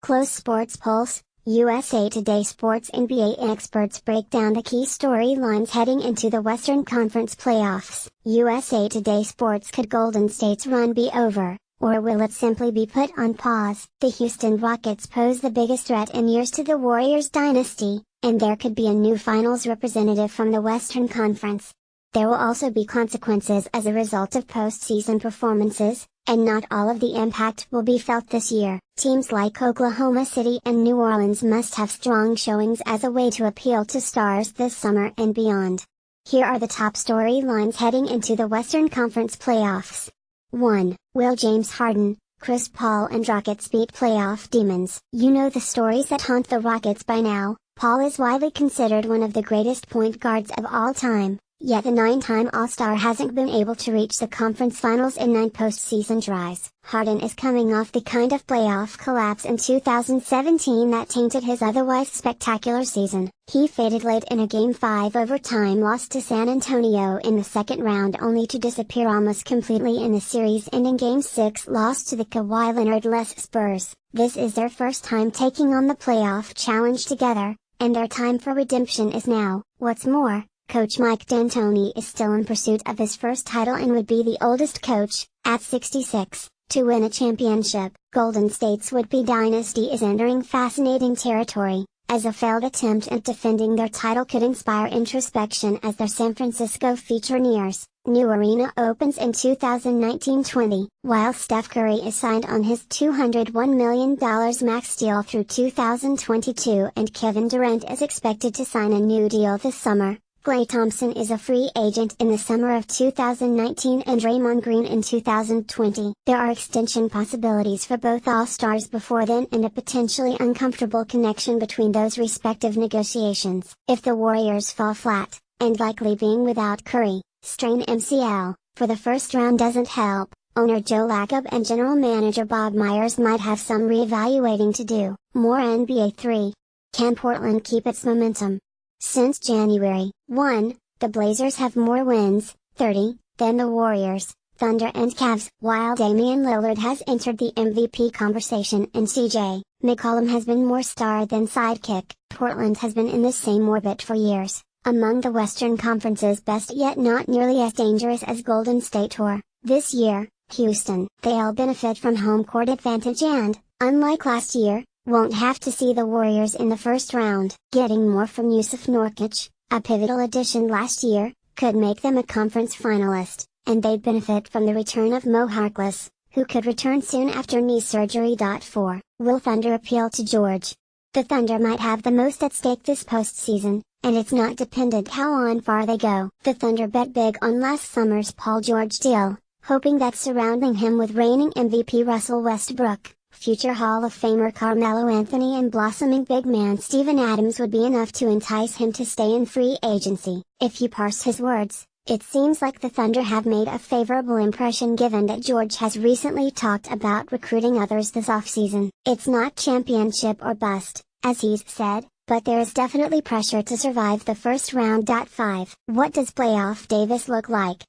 Close Sports Pulse, USA Today Sports NBA experts break down the key storylines heading into the Western Conference playoffs. USA Today Sports: could Golden State's run be over, or will it simply be put on pause? The Houston Rockets pose the biggest threat in years to the Warriors dynasty, and there could be a new finals representative from the Western Conference. There will also be consequences as a result of postseason performances, and not all of the impact will be felt this year. Teams like Oklahoma City and New Orleans must have strong showings as a way to appeal to stars this summer and beyond. Here are the top storylines heading into the Western Conference playoffs. 1. Will James Harden, Chris Paul and Rockets beat playoff demons? You know the stories that haunt the Rockets by now. Paul is widely considered one of the greatest point guards of all time. Yet the 9-time All-Star hasn't been able to reach the conference finals in 9 postseason tries. Harden is coming off the kind of playoff collapse in 2017 that tainted his otherwise spectacular season. He faded late in a Game 5 overtime loss to San Antonio in the second round, only to disappear almost completely in the series-ending Game 6 loss to the Kawhi Leonard-less Spurs. This is their first time taking on the playoff challenge together, and their time for redemption is now. What's more, Coach Mike D'Antoni is still in pursuit of his first title and would be the oldest coach, at 66, to win a championship. Golden State's would-be dynasty is entering fascinating territory, as a failed attempt at defending their title could inspire introspection as their San Francisco future nears. New arena opens in 2019-20, while Steph Curry is signed on his $201 million max deal through 2022 and Kevin Durant is expected to sign a new deal this summer. Klay Thompson is a free agent in the summer of 2019 and Draymond Green in 2020. There are extension possibilities for both All-Stars before then and a potentially uncomfortable connection between those respective negotiations. If the Warriors fall flat, and likely being without Curry, strain MCL, for the first round doesn't help, owner Joe Lacob and general manager Bob Myers might have some reevaluating to do. More NBA 3. Can Portland keep its momentum? Since January 1, the Blazers have more wins, 30, than the Warriors, Thunder and Cavs. While Damian Lillard has entered the MVP conversation and CJ McCollum has been more star than sidekick, Portland has been in the same orbit for years, among the Western Conference's best yet not nearly as dangerous as Golden State or, this year, Houston. They all benefit from home court advantage and, unlike last year, won't have to see the Warriors in the first round. Getting more from Yusuf Nurkic, a pivotal addition last year, could make them a conference finalist, and they'd benefit from the return of Mo Harkless, who could return soon after knee surgery. 4. Will Thunder appeal to George? The Thunder might have the most at stake this postseason, and it's not dependent how far they go. The Thunder bet big on last summer's Paul George deal, hoping that surrounding him with reigning MVP Russell Westbrook, future Hall of Famer Carmelo Anthony and blossoming big man Steven Adams would be enough to entice him to stay in free agency. If you parse his words, it seems like the Thunder have made a favorable impression given that George has recently talked about recruiting others this offseason. It's not championship or bust, as he's said, but there is definitely pressure to survive the first round. 5. What does playoff Davis look like?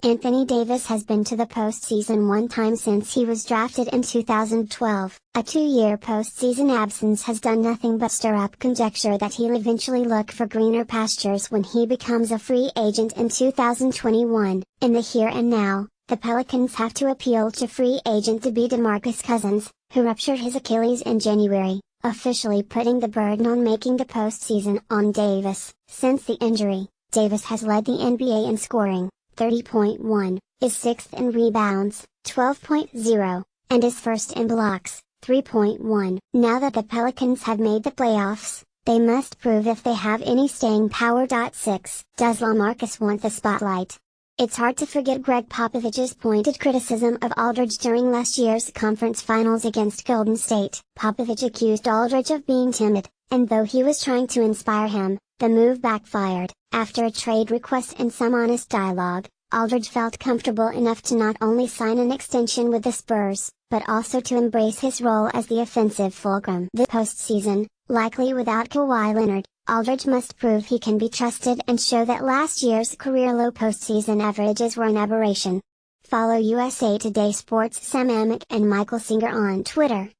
Anthony Davis has been to the postseason one time since he was drafted in 2012. A 2-year postseason absence has done nothing but stir up conjecture that he'll eventually look for greener pastures when he becomes a free agent in 2021. In the here and now, the Pelicans have to appeal to free agent DeMarcus Cousins, who ruptured his Achilles in January, officially putting the burden on making the postseason on Davis. Since the injury, Davis has led the NBA in scoring, 30.1, is 6th in rebounds, 12.0, and is 1st in blocks, 3.1. Now that the Pelicans have made the playoffs, they must prove if they have any staying power. 6. Does LaMarcus want the spotlight? It's hard to forget Greg Popovich's pointed criticism of Aldridge during last year's conference finals against Golden State. Popovich accused Aldridge of being timid, and though he was trying to inspire him, the move backfired. After a trade request and some honest dialogue, Aldridge felt comfortable enough to not only sign an extension with the Spurs, but also to embrace his role as the offensive fulcrum. This postseason, likely without Kawhi Leonard, Aldridge must prove he can be trusted and show that last year's career-low postseason averages were an aberration. Follow USA Today Sports' Sam Amick and Michael Singer on Twitter.